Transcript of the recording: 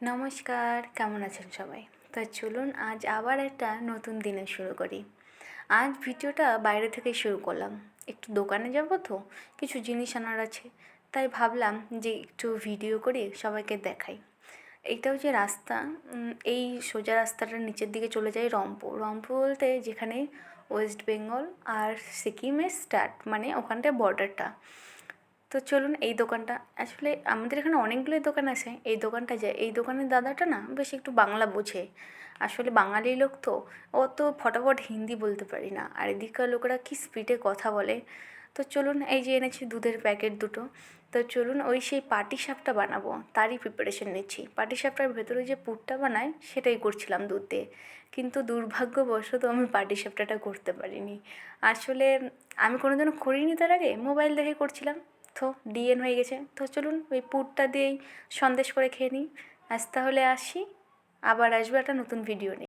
নমস্কার, কেমন আছেন সবাই? তো চলুন আজ আবার একটা নতুন দিনে শুরু করি। আজ ভিডিওটা বাইরে থেকেই শুরু করলাম। একটু দোকানে যাব তো, কিছু জিনিস আনার আছে। তাই ভাবলাম যে একটু ভিডিও করে সবাইকে দেখাই। এইটাও যে রাস্তা, এই সোজা রাস্তাটার নিচের দিকে চলে যায় রংপুর। রংপুর বলতে যেখানে ওয়েস্ট বেঙ্গল আর সিকিমের স্টার্ট, মানে ওখানটায় বর্ডারটা। তো চলুন এই দোকানটা, আসলে আমাদের এখানে অনেকগুলোই দোকান আছে, এই দোকানটা যায়। এই দোকানের দাদাটা না বেশ একটু বাংলা বোঝে। আসলে বাঙালি লোক তো, অত ফটাফট হিন্দি বলতে পারি না, আর এদিককার লোকেরা কী স্পিডে কথা বলে। তো চলুন, এই যে এনেছি দুধের প্যাকেট দুটো। তো চলুন ওই সেই পাটিসাপটা বানাবো, তারই প্রিপারেশন নিচ্ছি। পাটিসাপটার ভেতরে যে পুরটা বানায় সেটাই করছিলাম দুধ দিয়ে, কিন্তু দুর্ভাগ্যবশত আমি পাটিসাপটাটা করতে পারিনি। আসলে আমি কোনোদিনও করিনি, তার আগে মোবাইল দেখে করছিলাম, তো ডিএন হয়ে গেছে। তো চলুন ওই পুরটা দিয়েই সন্দেশ করে খেয়ে নিই। আজ তাহলে আসি, আবার আসবো একটা নতুন ভিডিও নিয়ে।